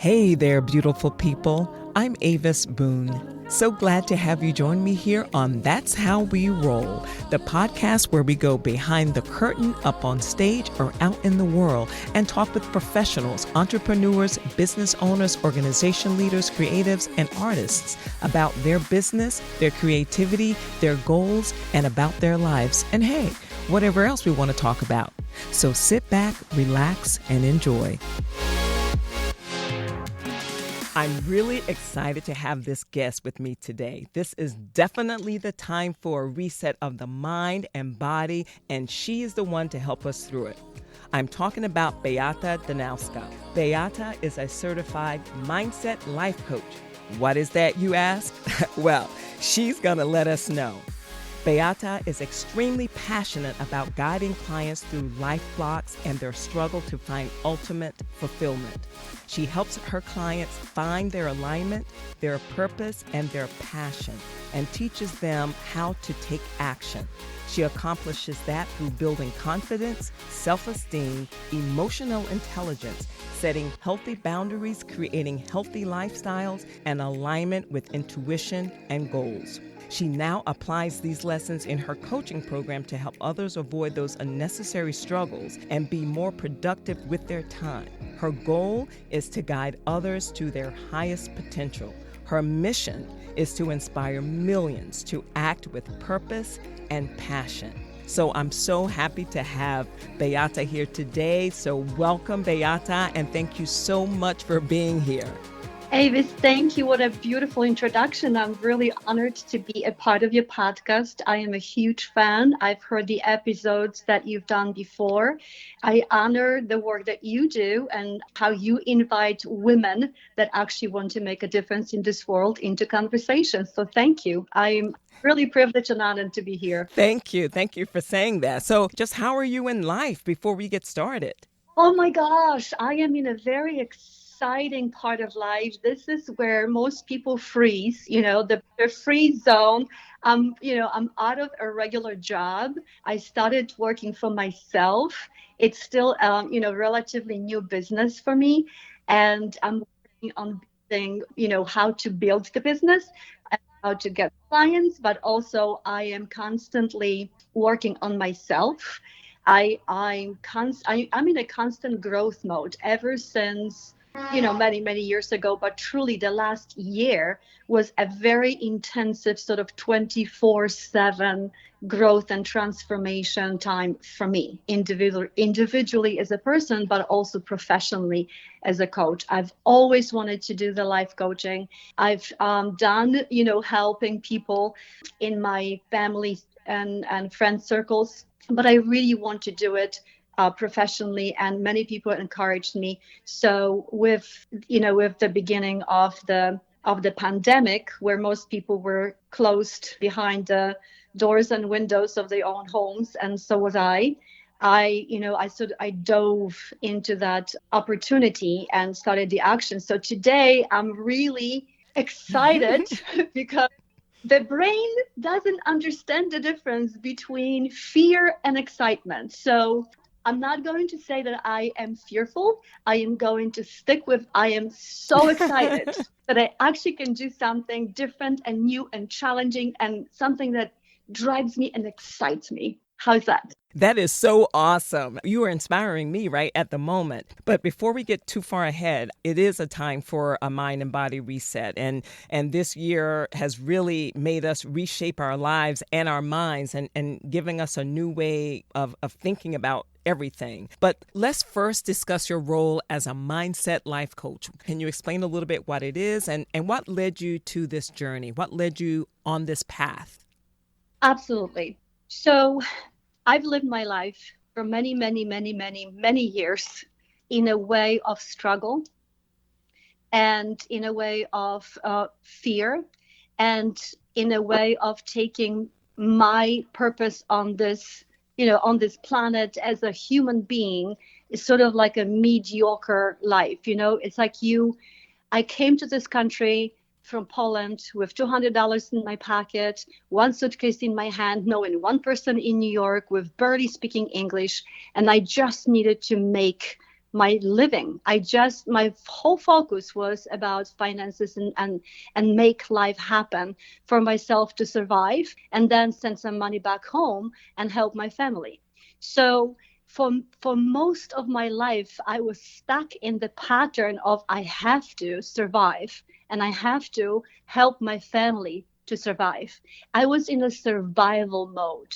Hey there, beautiful people. I'm Avis Boone. So glad to have you join me here on That's How We Roll, the podcast where we go behind the curtain, up on stage, or out in the world and talk with professionals, entrepreneurs, business owners, organization leaders, creatives, and artists about their business, their creativity, their goals, and about their lives. And hey, whatever else we want to talk about. So sit back, relax, and enjoy. I'm really excited to have this guest with me today. This is definitely the time for a reset of the mind and body, and she is the one to help us through it. I'm talking about Beata Zdanowska. Beata is a certified mindset life coach. What is that, you ask? Well, she's going to let us know. Beata is extremely passionate about guiding clients through life blocks and their struggle to find ultimate fulfillment. She helps her clients find their alignment, their purpose, and their passion, and teaches them how to take action. She accomplishes that through building confidence, self-esteem, emotional intelligence, setting healthy boundaries, creating healthy lifestyles, and alignment with intuition and goals. She now applies these lessons in her coaching program to help others avoid those unnecessary struggles and be more productive with their time. Her goal is to guide others to their highest potential. Her mission is to inspire millions to act with purpose and passion. So I'm so happy to have Beata here today. So welcome, Beata, and thank you so much for being here. Avis, thank you. What a beautiful introduction. I'm really honored to be a part of your podcast. I am a huge fan. I've heard the episodes that you've done before. I honor the work that you do and how you invite women that actually want to make a difference in this world into conversation. So thank you. I'm really privileged and honored to be here. Thank you. Thank you for saying that. So just how are you in life before we get started? Oh my gosh, I am in a very exciting part of life. This is where most people freeze, the freeze zone. I'm out of a regular job. I started working for myself. It's still, relatively new business for me. And I'm working on building, how to build the business, and how to get clients, but also I am constantly working on myself. I'm in a constant growth mode ever since, many years ago, but truly the last year was a very intensive sort of 24/7 growth and transformation time for me, individually as a person, but also professionally as a coach. I've always wanted to do the life coaching. I've done, helping people in my family and friend circles, but I really want to do it professionally, and many people encouraged me. So with the beginning of the pandemic, where most people were closed behind the doors and windows of their own homes, and so was I. I dove into that opportunity and started the action. So today I'm really excited because the brain doesn't understand the difference between fear and excitement. So I'm not going to say that I am fearful. I am going to stick with I am so excited that I actually can do something different and new and challenging and something that drives me and excites me. How's that? That is so awesome. You are inspiring me right at the moment. But before we get too far ahead, it is a time for a mind and body reset. And this year has really made us reshape our lives and our minds and giving us a new way of thinking about everything. But let's first discuss your role as a mindset life coach. Can you explain a little bit what it is and what led you to this journey? What led you on this path? Absolutely. So I've lived my life for many, many, many, many, many years in a way of struggle and in a way of fear and in a way of taking my purpose on this, on this planet as a human being is sort of like a mediocre life. It's like I came to this country from Poland with $200 in my pocket, one suitcase in my hand, knowing one person in New York with barely speaking English. And I just needed to make my living. My whole focus was about finances and make life happen for myself to survive and then send some money back home and help my family. So for most of my life, I was stuck in the pattern of I have to survive and I have to help my family to survive. I was in a survival mode.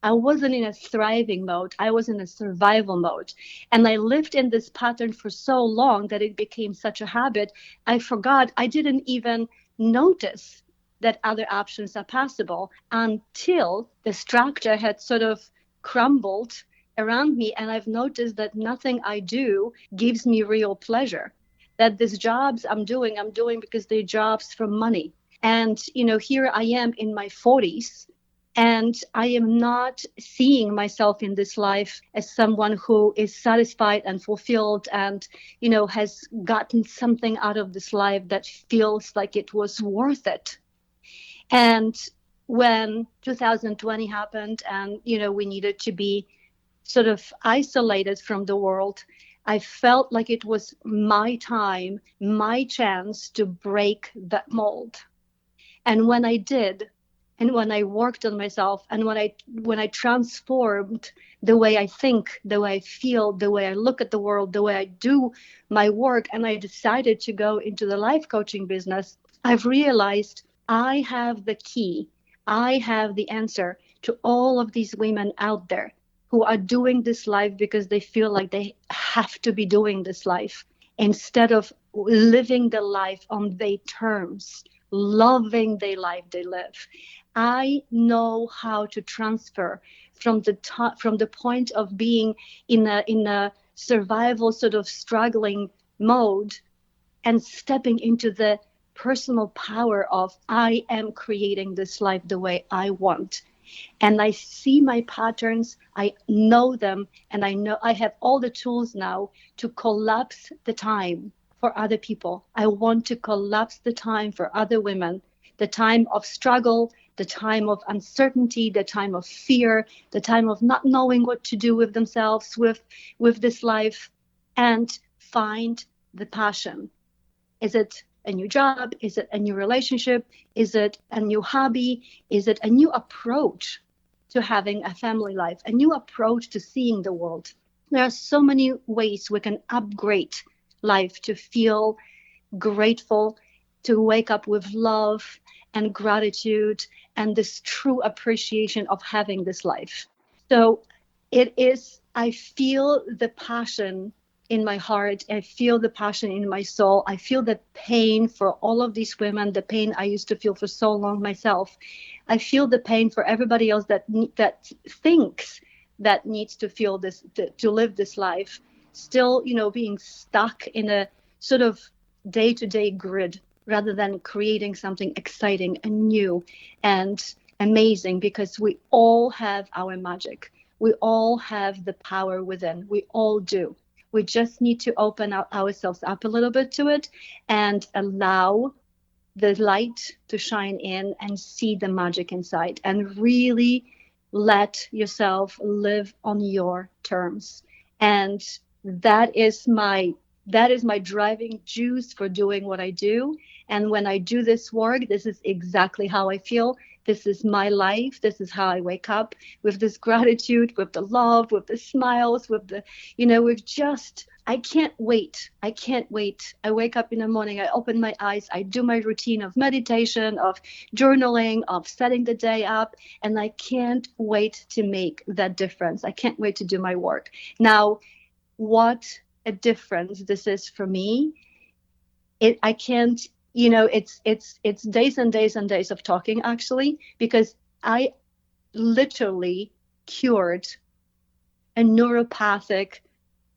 I wasn't in a thriving mode. I was in a survival mode. And I lived in this pattern for so long that it became such a habit. I forgot, I didn't even notice that other options are possible until the structure had sort of crumbled around me. And I've noticed that nothing I do gives me real pleasure. That these jobs I'm doing because they're jobs for money. And, here I am in my 40s, and I am not seeing myself in this life as someone who is satisfied and fulfilled and, has gotten something out of this life that feels like it was worth it. And when 2020 happened and, we needed to be sort of isolated from the world, I felt like it was my time, my chance to break that mold. And when I did, and when I worked on myself, and when I transformed the way I think, the way I feel, the way I look at the world, the way I do my work, and I decided to go into the life coaching business, I've realized I have the key. I have the answer to all of these women out there who are doing this life because they feel like they have to be doing this life instead of living the life on their terms, loving the life they live. I know how to transfer from the point of being in a survival sort of struggling mode and stepping into the personal power of I am creating this life the way I want. And I see my patterns, I know them, and I know I have all the tools now to collapse the time for other people. I want to collapse the time for other women, the time of struggle, the time of uncertainty, the time of fear, the time of not knowing what to do with themselves, with this life, and find the passion. Is it a new job? Is it a new relationship? Is it a new hobby? Is it a new approach to having a family life, a new approach to seeing the world? There are so many ways we can upgrade life to feel grateful, to wake up with love and gratitude and this true appreciation of having this life. So I feel the passion in my heart. I feel the passion in my soul. I feel the pain for all of these women, the pain I used to feel for so long myself. I feel the pain for everybody else that thinks that needs to feel this, to live this life, still, being stuck in a sort of day-to-day grid rather than creating something exciting and new and amazing, because we all have our magic. We all have the power within. We all do. We just need to open ourselves up a little bit to it and allow the light to shine in and see the magic inside and really let yourself live on your terms. And that is my driving juice for doing what I do. And when I do this work, this is exactly how I feel. This is my life. This is how I wake up, with this gratitude, with the love, with the smiles, with the, with just, I can't wait. I can't wait. I wake up in the morning, I open my eyes, I do my routine of meditation, of journaling, of setting the day up, and I can't wait to make that difference. I can't wait to do my work. Now, what a difference this is for me. I can't, it's days and days and days of talking, actually, because I literally cured a neuropathic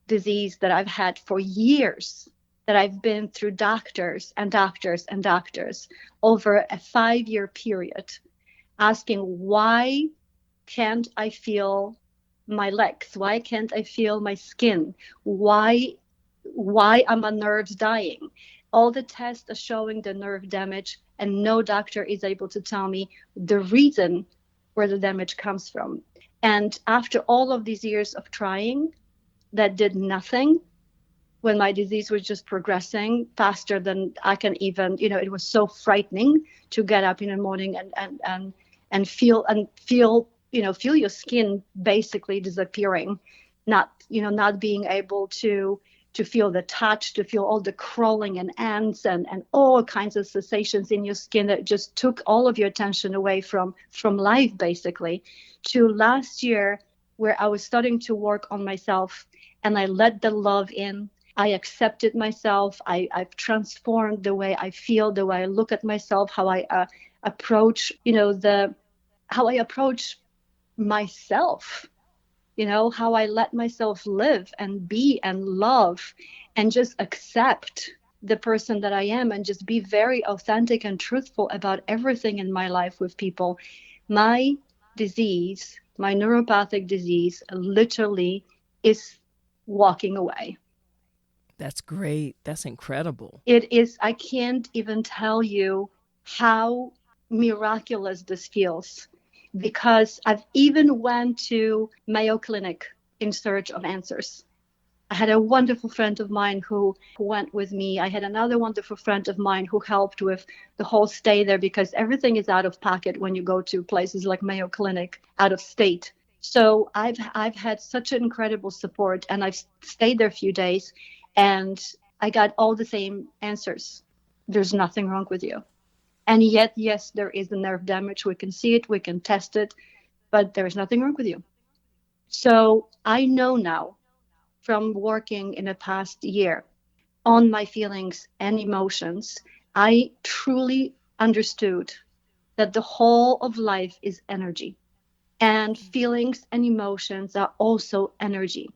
disease that I've had for years, that I've been through doctors and doctors and doctors over a 5-year period, asking, why can't I feel my legs? Why can't I feel my skin? Why are my nerves dying? All the tests are showing the nerve damage, and no doctor is able to tell me the reason where the damage comes from. And after all of these years of trying, that did nothing, when my disease was just progressing faster than I can even, it was so frightening to get up in the morning and feel, feel your skin basically disappearing, not being able to feel the touch, to feel all the crawling and ants and all kinds of sensations in your skin that just took all of your attention away from life, basically, to last year where I was starting to work on myself and I let the love in. I accepted myself. I've transformed the way I feel, the way I look at myself, how I approach, how I approach myself, how I let myself live and be and love and just accept the person that I am and just be very authentic and truthful about everything in my life with people. My disease, my neuropathic disease, literally is walking away. That's great. That's incredible. It is, I can't even tell you how miraculous this feels, because I've even went to Mayo Clinic in search of answers. I had a wonderful friend of mine who went with me. I had another wonderful friend of mine who helped with the whole stay there, because everything is out of pocket when you go to places like Mayo Clinic out of state. So I've had such an incredible support, and I've stayed there a few days, and I got all the same answers. There's nothing wrong with you. And yet, yes, there is the nerve damage. We can see it, we can test it, but there is nothing wrong with you. So I know now, from working in the past year on my feelings and emotions, I truly understood that the whole of life is energy. And feelings and emotions are also energy.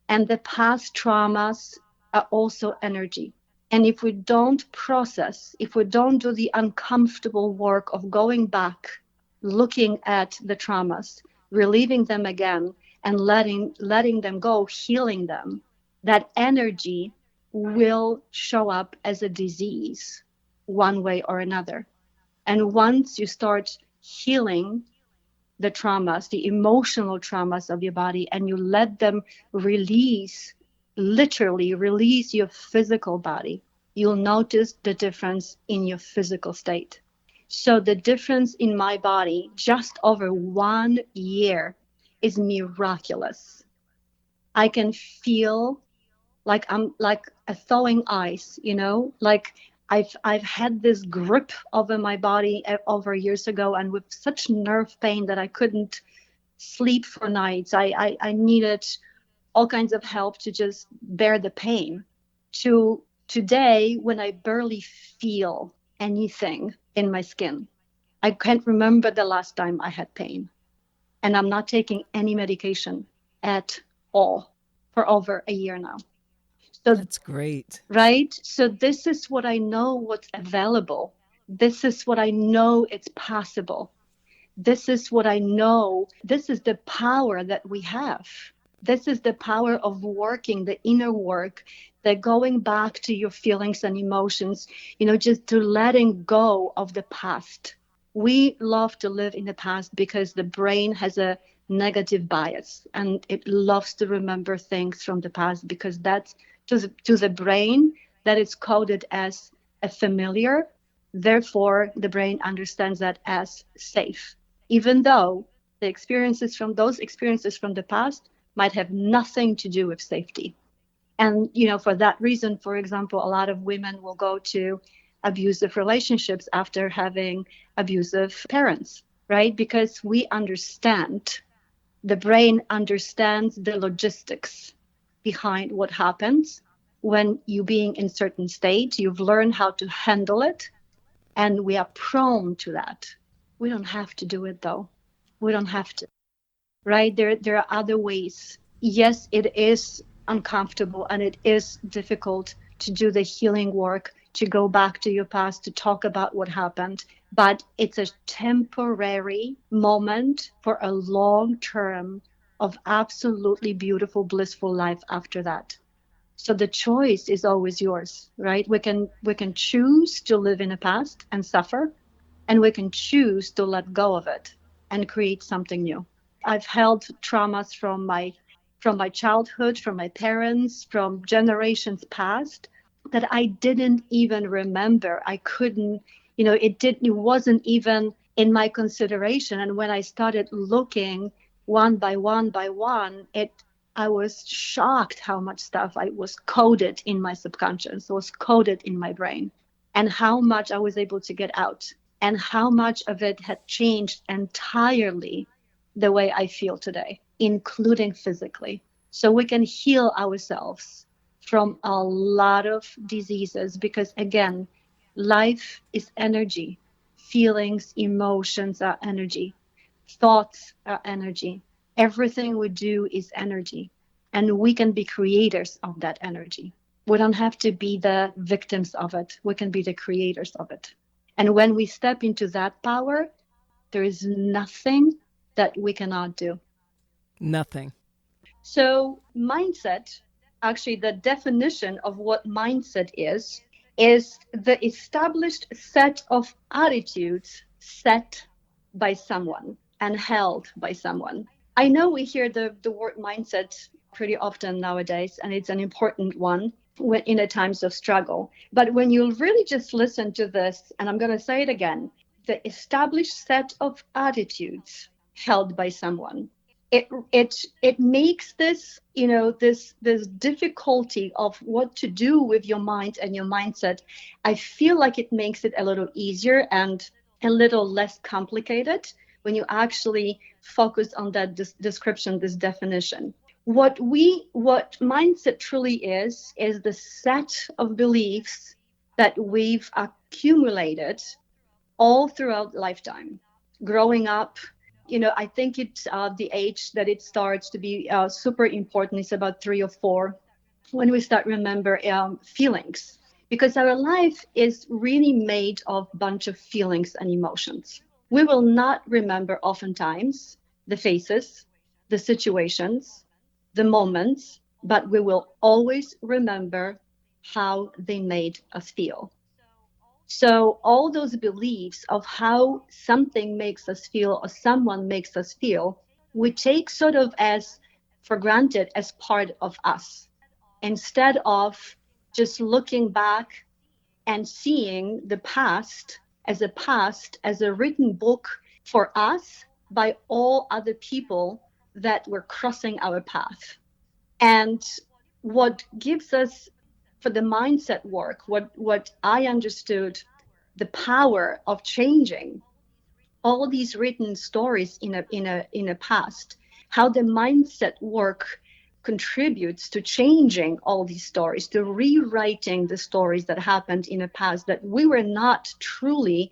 And the past traumas are also energy. And if we don't process, if we don't do the uncomfortable work of going back, looking at the traumas, relieving them again, and letting them go, healing them, that energy will show up as a disease one way or another. And once you start healing the traumas, the emotional traumas of your body, and you let them release, literally release your physical body, you'll notice the difference in your physical state. So the difference in my body just over 1 year is miraculous. I can feel like I'm like a thawing ice, like I've had this grip over my body over years ago, and with such nerve pain that I couldn't sleep for nights. I needed all kinds of help to just bear the pain. To today, when I barely feel anything in my skin. I can't remember the last time I had pain, and I'm not taking any medication at all for over a year now. So, That's great. right? So this is what I know what's available. This is what I know it's possible. This is what I know. This is the power that we have. This is the power of working the inner work, that going back to your feelings and emotions, just to letting go of the past. We love to live in the past because the brain has a negative bias and it loves to remember things from the past, because that's to the brain that is coded as a familiar. Therefore, the brain understands that as safe, even though those experiences from the past might have nothing to do with safety. And, for that reason, for example, a lot of women will go to abusive relationships after having abusive parents, right? Because the brain understands the logistics behind what happens when you being in certain state. You've learned how to handle it, and we are prone to that. We don't have to do it though. We don't have to, right? There are other ways. Yes, it is uncomfortable and it is difficult to do the healing work, to go back to your past, to talk about what happened, but it's a temporary moment for a long term of absolutely beautiful, blissful life after that. So the choice is always yours, right? We can choose to live in the past and suffer, and we can choose to let go of it and create something new. I've held traumas from my childhood, from my parents, from generations past that I didn't even remember. I couldn't, it wasn't even in my consideration. And when I started looking one by one by one, I was shocked how much stuff I was coded in my subconscious, was coded in my brain, and how much I was able to get out, and how much of it had changed entirely the way I feel today, including physically. So we can heal ourselves from a lot of diseases because, again, life is energy. Feelings, emotions are energy. Thoughts are energy. Everything we do is energy. And we can be creators of that energy. We don't have to be the victims of it. We can be the creators of it. And when we step into that power, there is nothing that we cannot do. Nothing. So, mindset, actually, the definition of what mindset is the established set of attitudes set by someone and held by someone. I know we hear the word mindset pretty often nowadays, and it's an important one when in a times of struggle. But when you really just listen to this, and I'm going to say it again, the established set of attitudes held by someone, it makes this, this difficulty of what to do with your mind and your mindset. I feel like it makes it a little easier and a little less complicated when you actually focus on that description, this definition. What mindset truly is the set of beliefs that we've accumulated all throughout lifetime. Growing up, I think it's the age that it starts to be super important is about 3 or 4, when we start remember feelings, because our life is really made of a bunch of feelings and emotions. We will not remember oftentimes the faces, the situations, the moments, but we will always remember how they made us feel. So all those beliefs of how something makes us feel or someone makes us feel, we take sort of as for granted as part of us, instead of just looking back and seeing the past as a written book for us by all other people that were crossing our path. And what gives us, for the mindset work, what I understood, the power of changing all these written stories in a past, how the mindset work contributes to changing all these stories, to rewriting the stories that happened in the past that we were not truly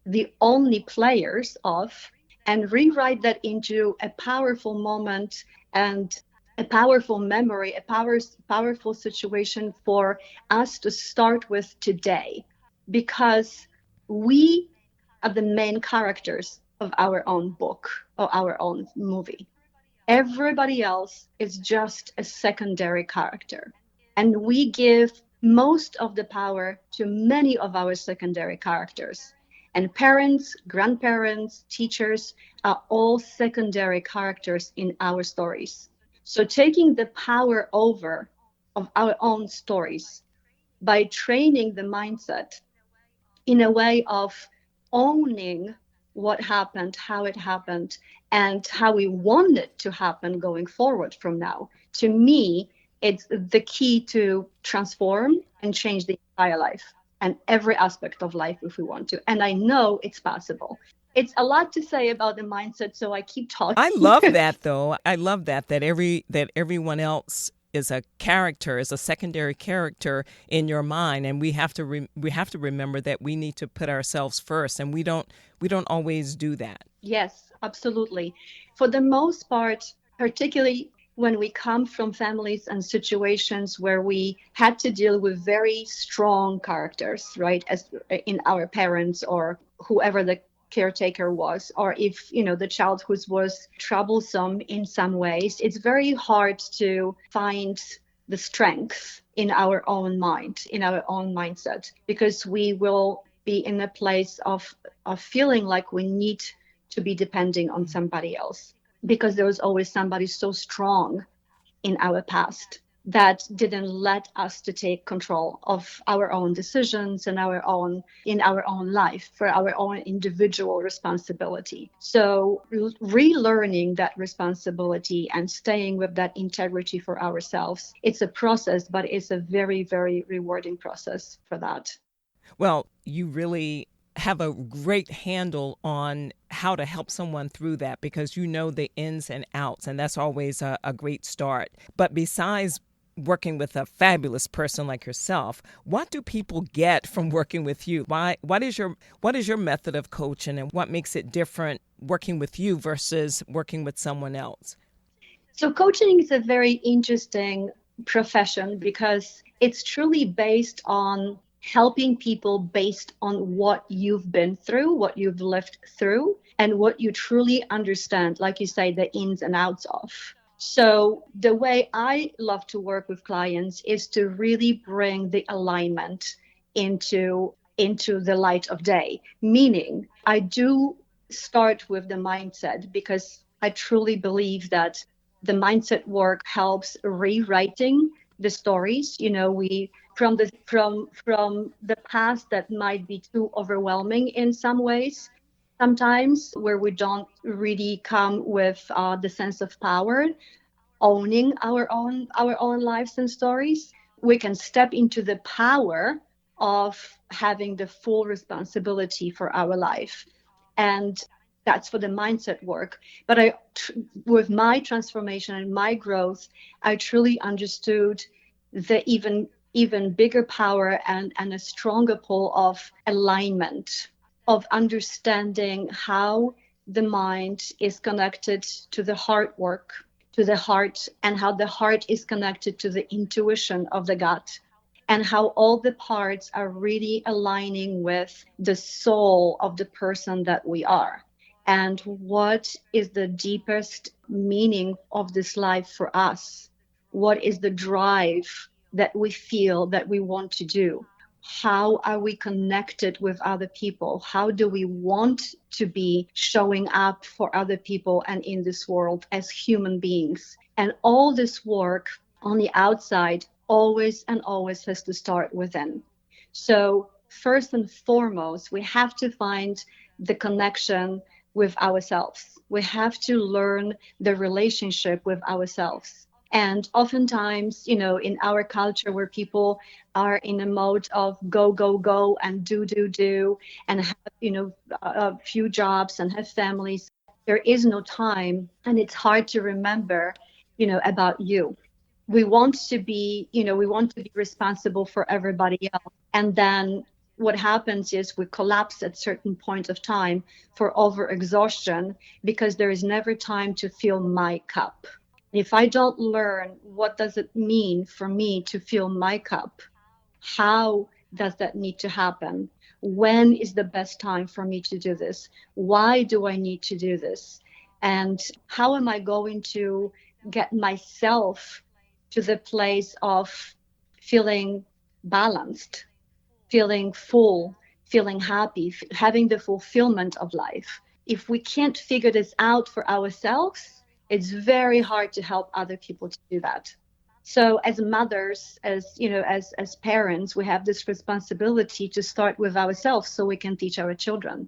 the only players of, and rewrite that into a powerful moment and a powerful memory, powerful situation for us to start with today, because we are the main characters of our own book or our own movie. Everybody else is just a secondary character. And we give most of the power to many of our secondary characters. And parents, grandparents, teachers are all secondary characters in our stories. So taking the power over of our own stories by training the mindset in a way of owning what happened, how it happened, and how we want it to happen going forward from now. To me, it's the key to transform and change the entire life and every aspect of life if we want to. And I know it's possible. It's a lot to say about the mindset, so I keep talking. I love that though. I love that everyone else is a character, is a secondary character in your mind, and we have to remember that we need to put ourselves first, and we don't always do that. Yes, absolutely. For the most part, particularly when we come from families and situations where we had to deal with very strong characters, right, as in our parents or whoever the caretaker was, or if the child who was troublesome in some ways, it's very hard to find the strength in our own mind, in our own mindset, because we will be in a place of feeling like we need to be depending on somebody else, because there was always somebody so strong in our past that didn't let us to take control of our own decisions and our own life for our own individual responsibility. So relearning that responsibility and staying with that integrity for ourselves, it's a process, but it's a very, very rewarding process for that. Well, you really have a great handle on how to help someone through that because you know the ins and outs, and that's always a great start. But besides working with a fabulous person like yourself, what do people get from working with you? What is your method of coaching, and what makes it different working with you versus working with someone else? So, coaching is a very interesting profession because it's truly based on helping people based on what you've been through, what you've lived through, and what you truly understand, like you say, the ins and outs of. So, the way I love to work with clients is to really bring the alignment into the light of day. Meaning, I do start with the mindset because I truly believe that the mindset work helps rewriting the stories. We from the past that might be too overwhelming in some ways sometimes, where we don't really come with the sense of power owning our own lives and stories. We can step into the power of having the full responsibility for our life. And that's for the mindset work. But with my transformation and my growth, I truly understood the even bigger power and a stronger pull of alignment, of understanding how the mind is connected to the heart work, to the heart, and how the heart is connected to the intuition of the gut, and how all the parts are really aligning with the soul of the person that we are. And what is the deepest meaning of this life for us? What is the drive that we feel that we want to do? How are we connected with other people? How do we want to be showing up for other people and in this world as human beings? And all this work on the outside always and always has to start within. So, first and foremost, we have to find the connection with ourselves. We have to learn the relationship with ourselves. And oftentimes, in our culture where people are in a mode of go, go, go and do, and have, a few jobs and have families, there is no time and it's hard to remember, about you. We want to be responsible for everybody else. And then what happens is we collapse at certain point of time for overexhaustion because there is never time to fill my cup. If I don't learn what does it mean for me to fill my cup, how does that need to happen? When is the best time for me to do this? Why do I need to do this? And how am I going to get myself to the place of feeling balanced, feeling full, feeling happy, having the fulfillment of life? If we can't figure this out for ourselves, it's very hard to help other people to do that. So as mothers, as parents, we have this responsibility to start with ourselves so we can teach our children.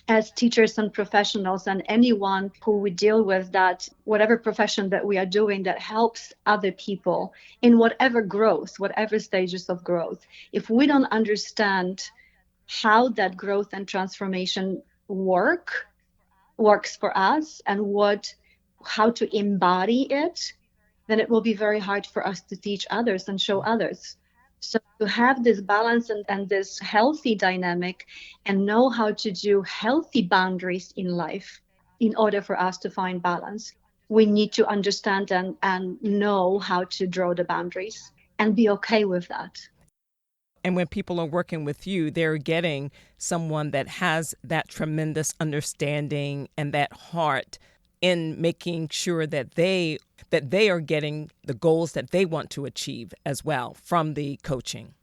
As teachers and professionals and anyone who we deal with, that whatever profession that we are doing that helps other people in whatever growth, whatever stages of growth, if we don't understand how that growth and transformation works for us and how to embody it, then it will be very hard for us to teach others and show others. So to have this balance and this healthy dynamic and know how to do healthy boundaries in life in order for us to find balance, we need to understand and know how to draw the boundaries and be okay with that. And when people are working with you, they're getting someone that has that tremendous understanding and that heart in making sure that they are getting the goals that they want to achieve as well from the coaching.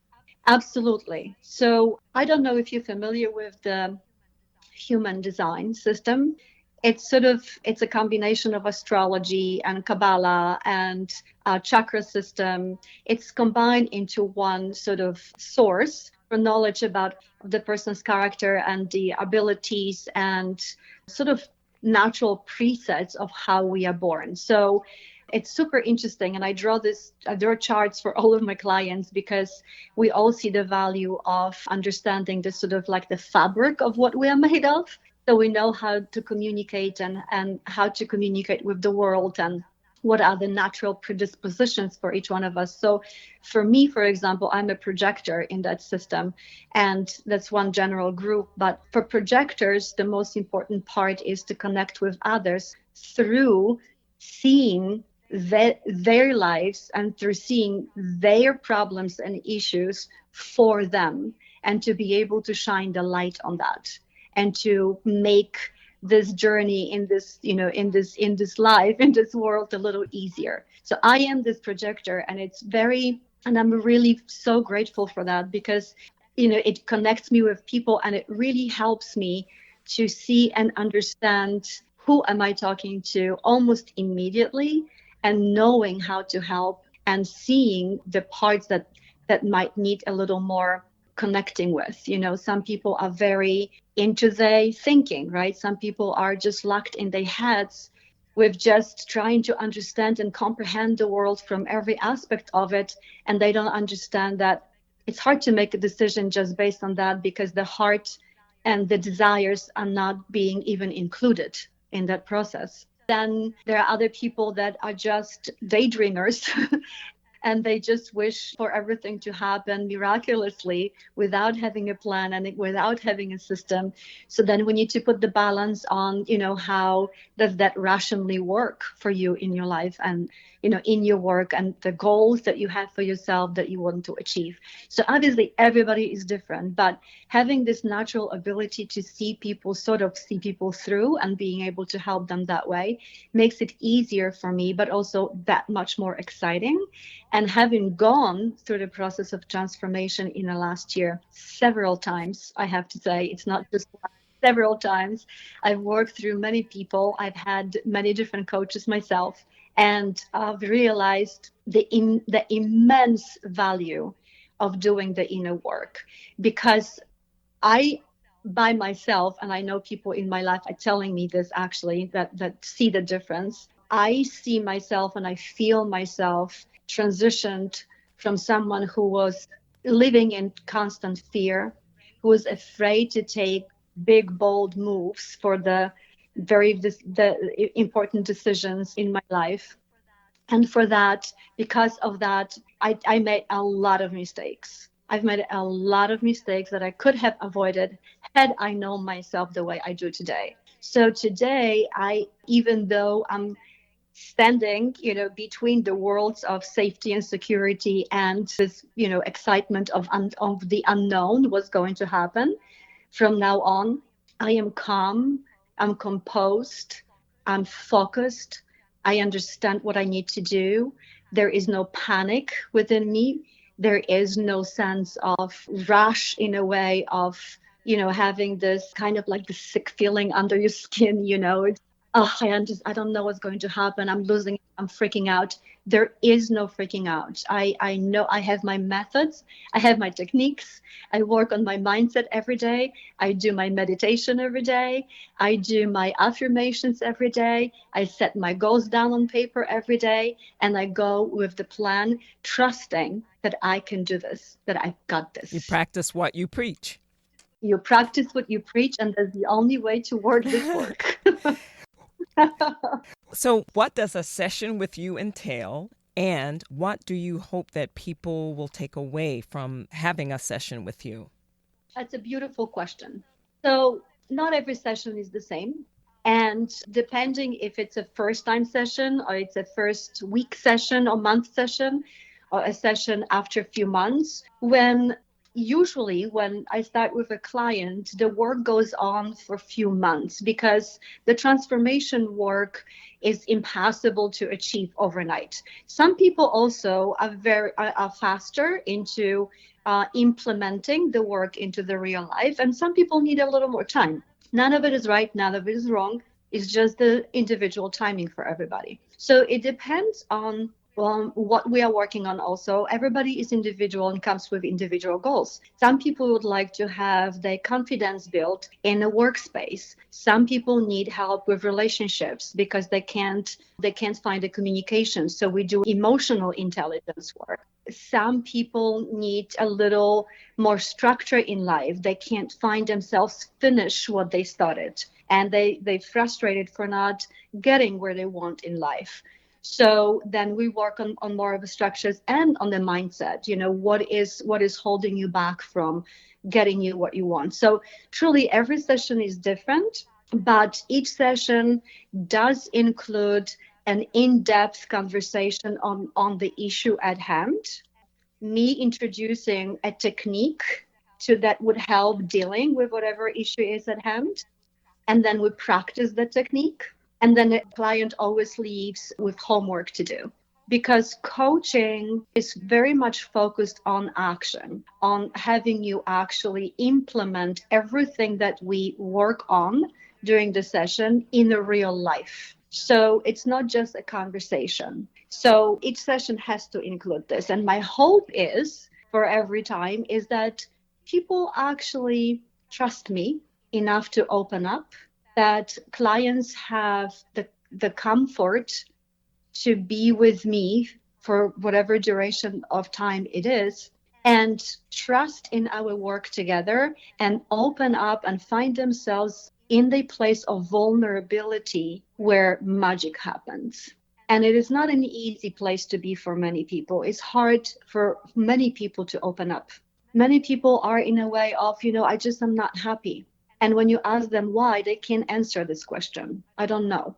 Absolutely. So I don't know if you're familiar with the human design system. It's a combination of astrology and Kabbalah and chakra system. It's combined into one sort of source for knowledge about the person's character and the abilities and sort of natural presets of how we are born. So it's super interesting. And I draw charts for all of my clients because we all see the value of understanding the sort of like the fabric of what we are made of. So we know how to communicate and how to communicate with the world and what are the natural predispositions for each one of us. So for me, for example, I'm a projector in that system, and that's one general group. But for projectors, the most important part is to connect with others through seeing their lives and through seeing their problems and issues for them, and to be able to shine the light on that and to make this journey in this, in this life, in this world a little easier. So I am this projector, and and I'm really so grateful for that because, it connects me with people, and it really helps me to see and understand who am I talking to almost immediately, and knowing how to help and seeing the parts that might need a little more connecting with. Some people are very into their thinking, right? Some people are just locked in their heads with just trying to understand and comprehend the world from every aspect of it. And they don't understand that it's hard to make a decision just based on that, because the heart and the desires are not being even included in that process. Then there are other people that are just daydreamers and they just wish for everything to happen miraculously without having a plan and without having a system. So then we need to put the balance on, how does that rationally work for you in your life and, in your work and the goals that you have for yourself that you want to achieve. So obviously everybody is different, but having this natural ability to see people through and being able to help them that way makes it easier for me, but also that much more exciting. And having gone through the process of transformation in the last year several times, I have to say, it's not just one, several times. I've worked through many people. I've had many different coaches myself, and I've realized the immense value of doing the inner work, because I, by myself, and I know people in my life are telling me this actually, that see the difference. I see myself and I feel myself transitioned from someone who was living in constant fear, who was afraid to take big, bold moves for the important decisions in my life. And because of that, I made a lot of mistakes. I've made a lot of mistakes that I could have avoided had I known myself the way I do today. So today, even though I'm standing, between the worlds of safety and security and this, excitement of the unknown, what's going to happen from now on, I am calm, I'm composed, I'm focused, I understand what I need to do. There is no panic within me. There is no sense of rush in a way of, having this kind of like the sick feeling under your skin, It's, oh, I don't know what's going to happen. I'm losing, I'm freaking out. There is no freaking out. I know I have my methods. I have my techniques. I work on my mindset every day. I do my meditation every day. I do my affirmations every day. I set my goals down on paper every day. And I go with the plan, trusting that I can do this, that I've got this. You practice what you preach. You practice what you preach, and that's the only way to work this work. So, what does a session with you entail? And what do you hope that people will take away from having a session with you? That's a beautiful question. So, not every session is the same. And depending if it's a first time session or it's a first week session or month session or a session after a few months, usually when I start with a client, the work goes on for a few months because the transformation work is impossible to achieve overnight. Some people also are faster into implementing the work into the real life, and some people need a little more time. None of it is right, none of it is wrong. It's just the individual timing for everybody. So it depends on what we are working on. Also, everybody is individual and comes with individual goals. Some people would like to have their confidence built in a workspace. Some people need help with relationships because they can't find the communication. So we do emotional intelligence work. Some people need a little more structure in life. They can't find themselves finish what they started, and they frustrated for not getting where they want in life. So then we work on more of the structures and on the mindset. What is holding you back from getting you what you want. So truly every session is different, but each session does include an in-depth conversation on the issue at hand, me introducing a technique to that would help dealing with whatever issue is at hand, and then we practice the technique, and then the client always leaves with homework to do, because coaching is very much focused on action, on having you actually implement everything that we work on during the session in a real life. So it's not just a conversation. So each session has to include this. And my hope is for every time is that people actually trust me enough to open up, that clients have the comfort to be with me for whatever duration of time it is, and trust in our work together and open up and find themselves in the place of vulnerability where magic happens. And it is not an easy place to be for many people. It's hard for many people to open up. Many people are in a way of, I just am not happy. And when you ask them why, they can't answer this question. I don't know.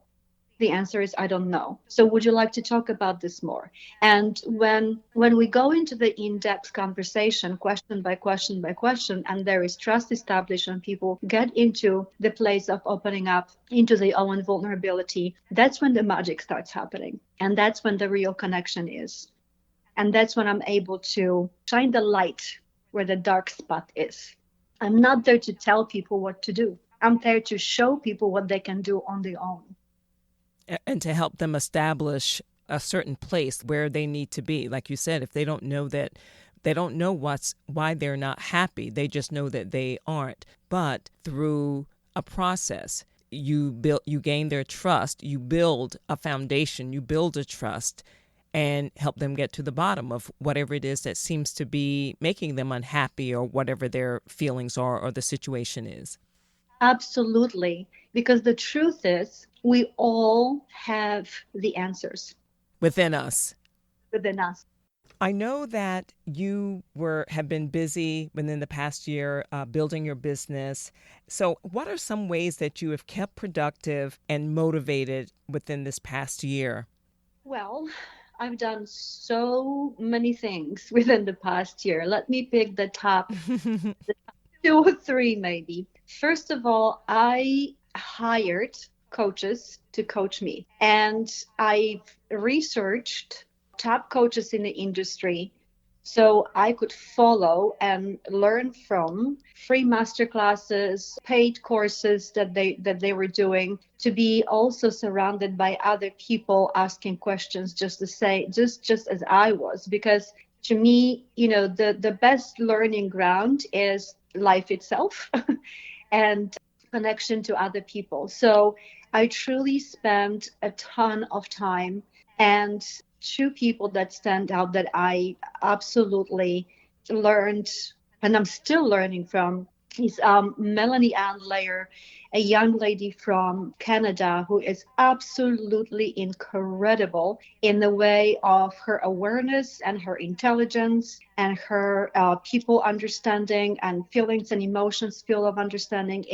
The answer is I don't know. So would you like to talk about this more? And when we go into the in-depth conversation, question by question by question, and there is trust established and people get into the place of opening up into their own vulnerability, that's when the magic starts happening. And that's when the real connection is. And that's when I'm able to shine the light where the dark spot is. I'm not there to tell people what to do. I'm there to show people what they can do on their own. And to help them establish a certain place where they need to be. Like you said, if they don't know that, they don't know why they're not happy. They just know that they aren't. But through a process, you gain their trust, you build a foundation, you build a trust, and help them get to the bottom of whatever it is that seems to be making them unhappy, or whatever their feelings are or the situation is. Absolutely. Because the truth is, we all have the answers Within us. within us. I know that you have been busy within the past year building your business. So what are some ways that you have kept productive and motivated within this past year? Well, I've done so many things within the past year. Let me pick the two or three maybe. First of all, I hired coaches to coach me, and I've researched top coaches in the industry so I could follow and learn from free masterclasses, paid courses that they were doing, to be also surrounded by other people asking questions just to say just as I was. Because to me, the best learning ground is life itself and connection to other people. So I truly spent a ton of time, and two people that stand out that I absolutely learned and I'm still learning from is Melanie Ann Layer, a young lady from Canada who is absolutely incredible in the way of her awareness and her intelligence and her people understanding and feelings and emotions feel of understanding.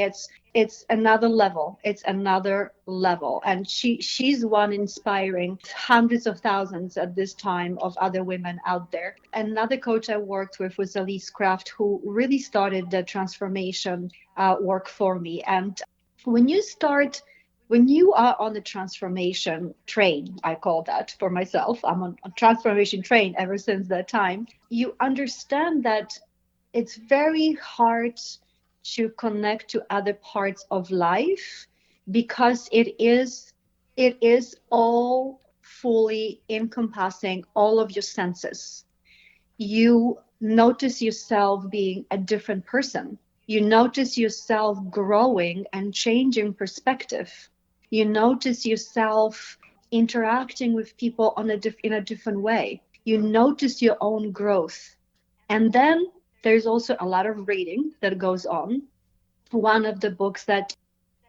It's another level. It's another level. And she's one inspiring hundreds of thousands at this time of other women out there. Another coach I worked with was Elise Kraft, who really started the transformation work for me. And when you are on the transformation train, I call that for myself, I'm on a transformation train ever since that time, you understand that it's very hard to connect to other parts of life because it is all fully encompassing all of your senses. You notice yourself being a different person. You notice yourself growing and changing perspective. You notice yourself interacting with people in a different way. You notice your own growth. And then there's also a lot of reading that goes on. One of the books that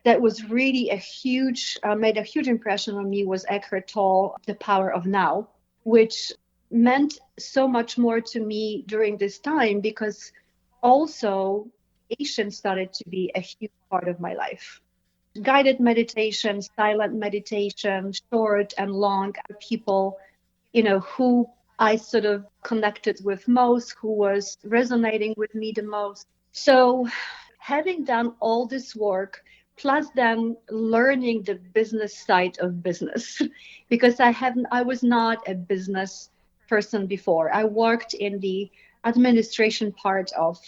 was really a huge made a huge impression on me was Eckhart Tolle, The Power of Now, which meant so much more to me during this time because also meditation started to be a huge part of my life. Guided meditation, silent meditation, short and long, people, who I sort of connected with most, who was resonating with me the most. So having done all this work, plus then learning the business side of business, because I was not a business person before. I worked in the administration part of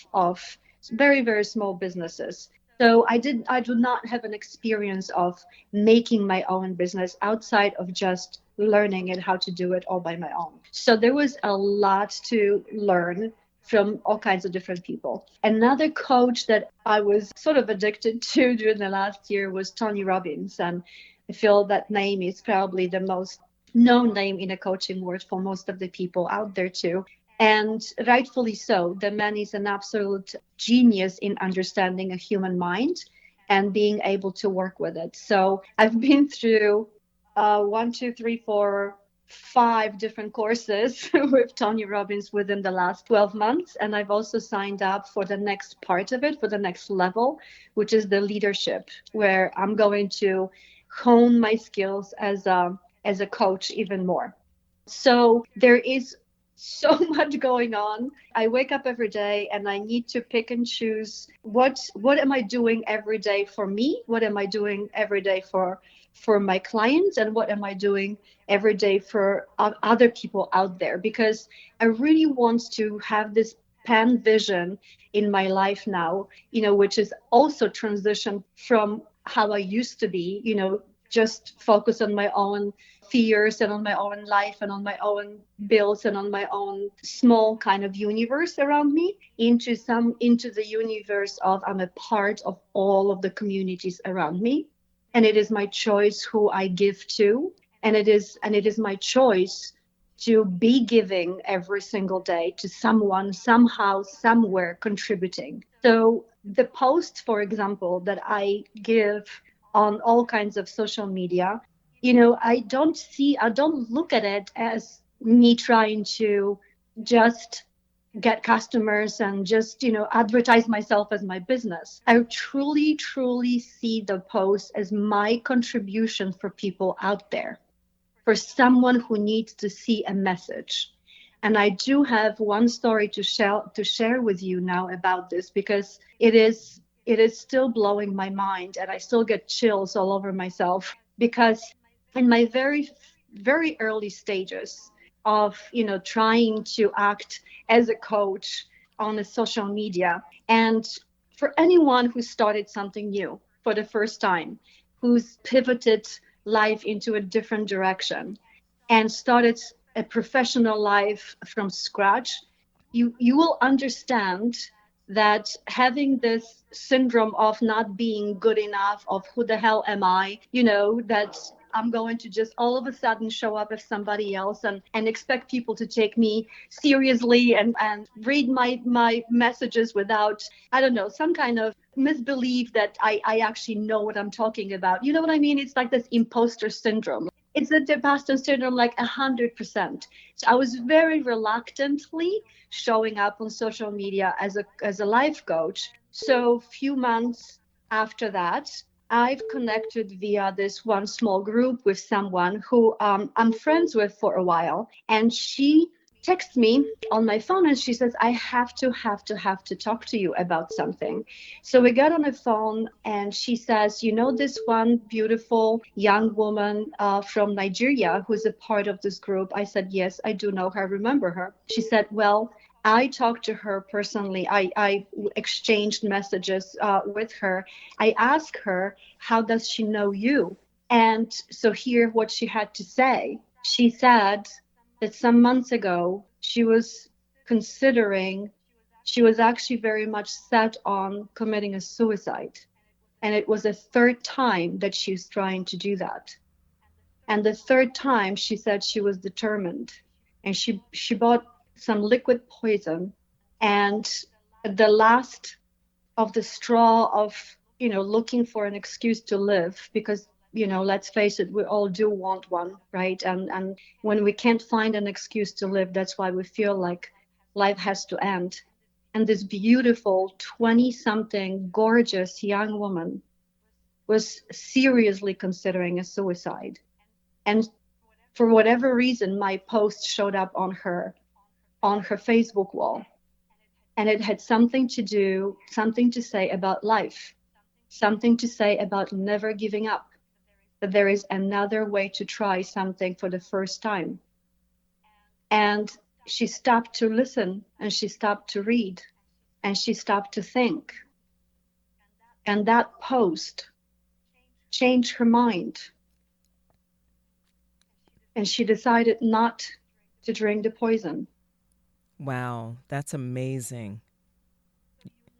very, very small businesses. So I do not have an experience of making my own business outside of just learning and how to do it all by my own. So there was a lot to learn from all kinds of different people. Another coach that I was sort of addicted to during the last year was Tony Robbins. And I feel that name is probably the most known name in the coaching world for most of the people out there too. And rightfully so. The man is an absolute genius in understanding a human mind and being able to work with it. So I've been through one, two, three, four, five different courses with Tony Robbins within the last 12 months. And I've also signed up for the next part of it, for the next level, which is the leadership, where I'm going to hone my skills as a coach even more. So there is so much going on. I wake up every day and I need to pick and choose what am I doing every day for me? What am I doing every day for my clients, and what am I doing every day for other people out there? Because I really want to have this pan vision in my life now, which is also transition from how I used to be, just focus on my own fears and on my own life and on my own bills and on my own small kind of universe around me into the universe of I'm a part of all of the communities around me, and it is my choice who I give to, and it is my choice to be giving every single day to someone, somehow, somewhere contributing. So the posts, for example, that I give on all kinds of social media, I don't look at it as me trying to just get customers and just, advertise myself as my business. I truly, truly see the post as my contribution for people out there, for someone who needs to see a message. And I do have one story to share with you now about this, because it is still blowing my mind and I still get chills all over myself, because in my very very early stages of trying to act as a coach on the social media, and for anyone who started something new for the first time, who's pivoted life into a different direction and started a professional life from scratch, you will understand that having this syndrome of not being good enough, of who the hell am I, that I'm going to just all of a sudden show up as somebody else and expect people to take me seriously and read my messages without, I don't know, some kind of misbelief that I actually know what I'm talking about. You know what I mean? It's like this imposter syndrome. It's the imposter syndrome, like 100%. So I was very reluctantly showing up on social media as a life coach. So few months after that, I've connected via this one small group with someone who I'm friends with for a while, and she texts me on my phone and she says, I have to talk to you about something. So we got on the phone and she says, this one beautiful young woman from Nigeria who's a part of this group. I said, yes, I do know her, remember her. She said, well, I talked to her personally. I exchanged messages with her. I asked her, how does she know you? And so here what she had to say. She said that some months ago she was considering, she was actually very much set on committing a suicide. And it was a third time that she was trying to do that. And the third time she said she was determined. And she bought some liquid poison, and the last of the straw of, looking for an excuse to live, because, let's face it, we all do want one, right? And when we can't find an excuse to live, that's why we feel like life has to end. And this beautiful 20 something gorgeous young woman was seriously considering a suicide. And for whatever reason, my post showed up on her Facebook wall, and it had something to say about life, something to say about never giving up, that there is another way to try something for the first time. And she stopped to listen, and she stopped to read, and she stopped to think. And that post changed her mind, and she decided not to drink the poison. Wow, that's amazing.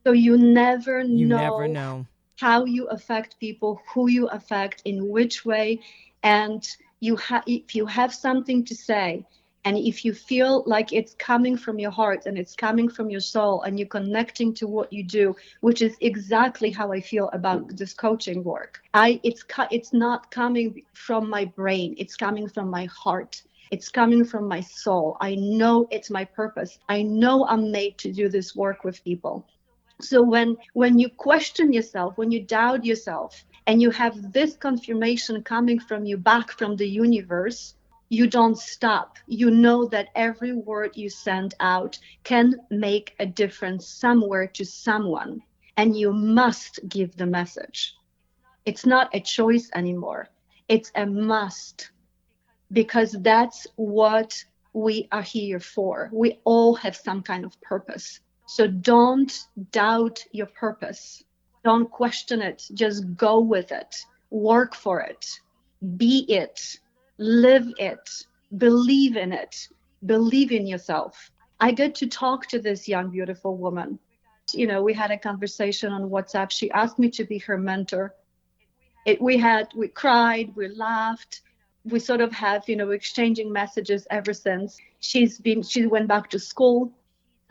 So you never You never know know. how you affect people, who you affect, in which way. And if you have something to say, and if you feel like it's coming from your heart and it's coming from your soul, and you're connecting to what you do, which is exactly how I feel about this coaching work. It's not coming from my brain, it's coming from my heart. It's coming from my soul. I know it's my purpose. I know I'm made to do this work with people. So when you question yourself, when you doubt yourself, and you have this confirmation coming from you, back from the universe, you don't stop. You know that every word you send out can make a difference somewhere to someone, and you must give the message. It's not a choice anymore. It's a must, because that's what we are here for. We all have some kind of purpose. So don't doubt your purpose. Don't question it. Just go with it. Work for it. Be it. Live it. Believe in it. Believe in yourself. I get to talk to this young, beautiful woman. We had a conversation on WhatsApp. She asked me to be her mentor. We cried, we laughed, we sort of have, exchanging messages ever since. She went back to school.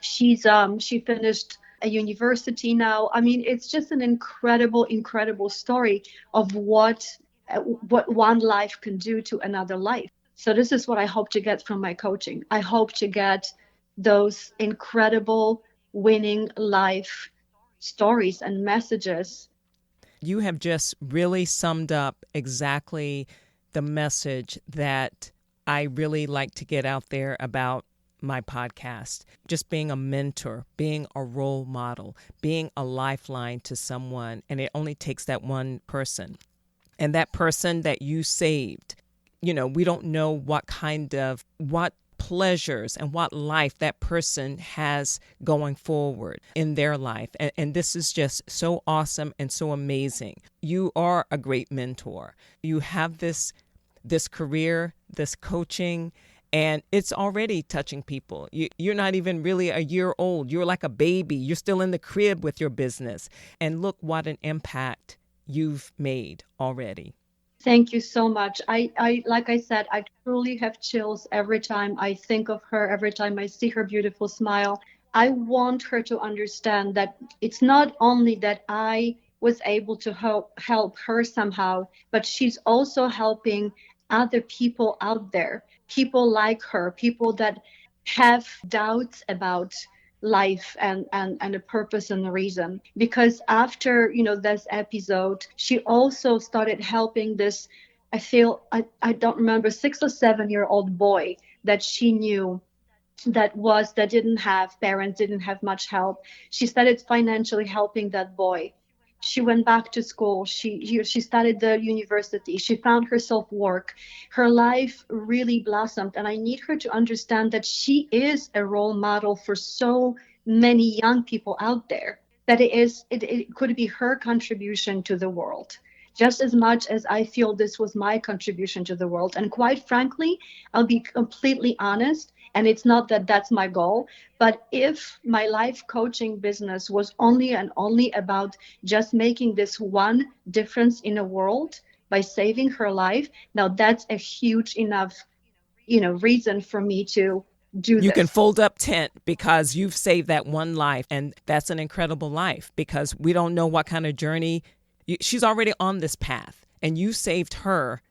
She finished a university now. I mean, it's just an incredible, incredible story of what one life can do to another life. So this is what I hope to get from my coaching. I hope to get those incredible winning life stories and messages. You have just really summed up exactly the message that I really like to get out there about my podcast. Just being a mentor, being a role model, being a lifeline to someone. And it only takes that one person. And that person that you saved, we don't know what pleasures and what life that person has going forward in their life. And this is just so awesome and so amazing. You are a great mentor. You have this career, this coaching, and it's already touching people. You're not even really a year old. You're like a baby. You're still in the crib with your business. And look what an impact you've made already. Thank you so much. Like I said, I truly have chills every time I think of her, every time I see her beautiful smile. I want her to understand that it's not only that I was able to help her somehow, but she's also helping other people out there, people like her, people that have doubts about life and a purpose and a reason. Because after this episode, she also started helping this, I don't remember, 6 or 7 year old boy that she knew, that didn't have parents, didn't have much help. She started financially helping that boy She went back to school. She studied the university. She found herself work. Her life really blossomed. And I need her to understand that she is a role model for so many young people out there. That it could be her contribution to the world just as much as I feel this was my contribution to the world. And quite frankly, I'll be completely honest, and it's not that that's my goal, but if my life coaching business was only and only about just making this one difference in a world by saving her life, now that's a huge enough, reason for me to do You can this. fold up tent because you've saved that one life, and that's an incredible life because we don't know what kind of journey she's already on this path, and you saved her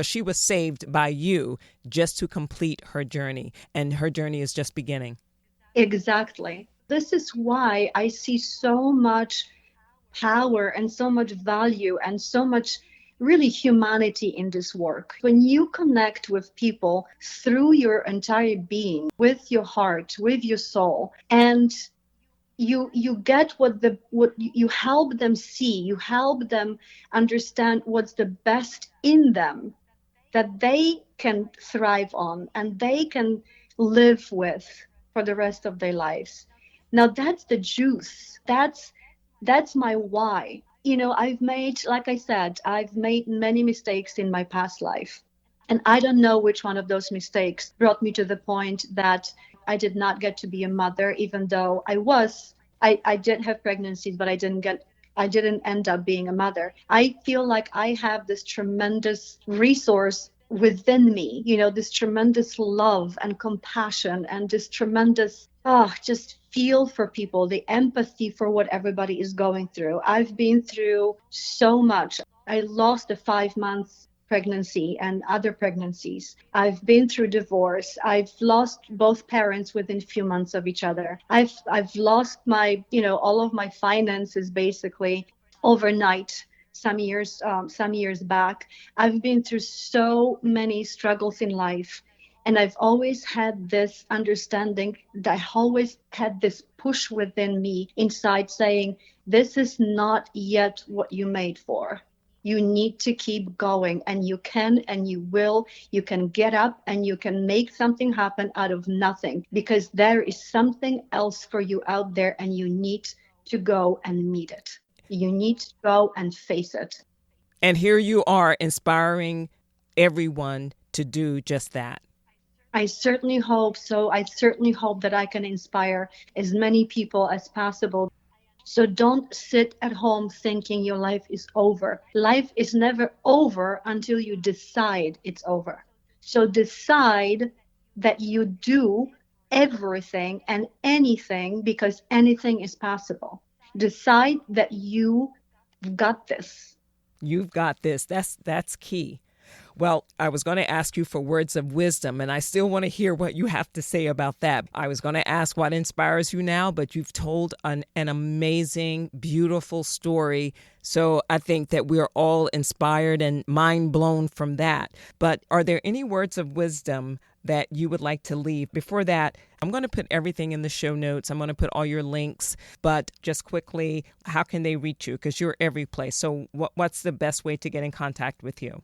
she was saved by you just to complete her journey, and her journey is just beginning. Exactly. This is why I see so much power and so much value and so much really humanity in this work. When you connect with people through your entire being, with your heart, with your soul, and you get what you help them see, you help them understand what's the best in them that they can thrive on and they can live with for the rest of their lives. Now that's the juice. That's my why. I've made, like I said, I've made many mistakes in my past life. And I don't know which one of those mistakes brought me to the point that I did not get to be a mother, even though I did have pregnancies, but I didn't end up being a mother. I feel like I have this tremendous resource within me, this tremendous love and compassion and this tremendous, just feel for people, the empathy for what everybody is going through. I've been through so much. I lost a 5 month pregnancy and other pregnancies. I've been through divorce. I've lost both parents within a few months of each other. I've lost my, all of my finances basically overnight some years back. I've been through so many struggles in life. And I've always had this understanding that I always had this push within me inside saying, this is not yet what you made for. You need to keep going, and you can and you will. You can get up and you can make something happen out of nothing because there is something else for you out there and you need to go and meet it. You need to go and face it. And here you are inspiring everyone to do just that. I certainly hope so. I certainly hope that I can inspire as many people as possible. So don't sit at home thinking your life is over. Life is never over until you decide it's over. So decide that you do everything and anything because anything is possible. Decide that you got this. You've got this. That's key. Well, I was going to ask you for words of wisdom, and I still want to hear what you have to say about that. I was going to ask what inspires you now, but you've told an amazing, beautiful story. So I think that we're all inspired and mind blown from that. But are there any words of wisdom that you would like to leave? Before that, I'm going to put everything in the show notes. I'm going to put all your links, but just quickly, how can they reach you? Because you're every place. So what's the best way to get in contact with you?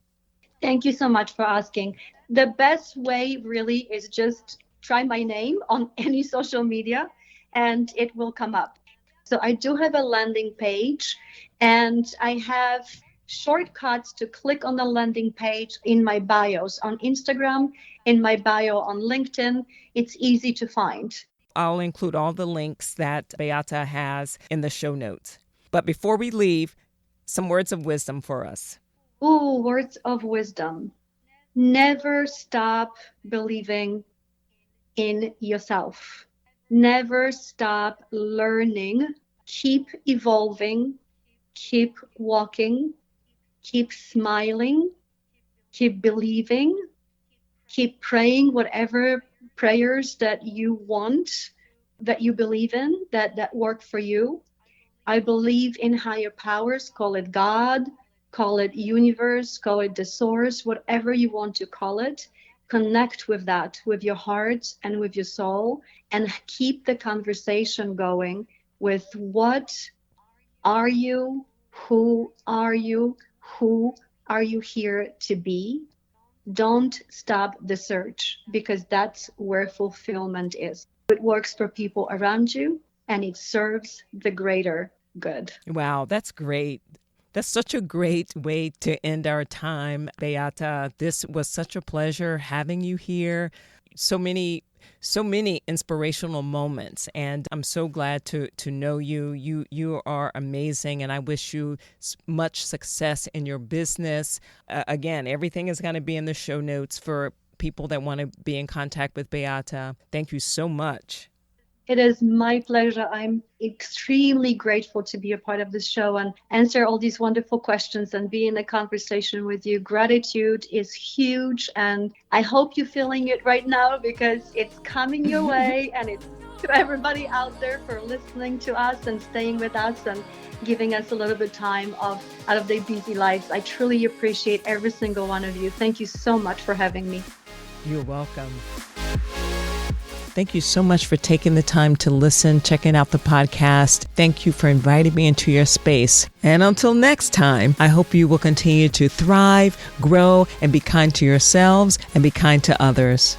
Thank you so much for asking. The best way really is just try my name on any social media and it will come up. So I do have a landing page and I have shortcuts to click on the landing page in my bios on Instagram, in my bio on LinkedIn. It's easy to find. I'll include all the links that Beata has in the show notes. But before we leave, some words of wisdom for us. Ooh, words of wisdom. Never stop believing in yourself. Never stop learning. Keep evolving. Keep walking. Keep smiling. Keep believing. Keep praying whatever prayers that you want, that you believe in, that work for you. I believe in higher powers, call it God, call it universe, call it the source, whatever you want to call it. Connect with that, with your heart and with your soul, and keep the conversation going with what Are you? Who are you? Who are you here to be? Don't stop the search, because that's where fulfillment is. It works for people around you and it serves the greater good. Wow, that's great. That's such a great way to end our time, Beata. This was such a pleasure having you here. So many inspirational moments, and I'm so glad to know you. You are amazing, and I wish you much success in your business. Again, everything is going to be in the show notes for people that want to be in contact with Beata. Thank you so much. It is my pleasure. I'm extremely grateful to be a part of this show and answer all these wonderful questions and be in a conversation with you. Gratitude is huge, and I hope you're feeling it right now, because it's coming your way. And it's to everybody out there for listening to us and staying with us and giving us a little bit of time out of their busy lives. I truly appreciate every single one of you. Thank you so much for having me. You're welcome. Thank you so much for taking the time to listen, checking out the podcast. Thank you for inviting me into your space. And until next time, I hope you will continue to thrive, grow, and be kind to yourselves and be kind to others.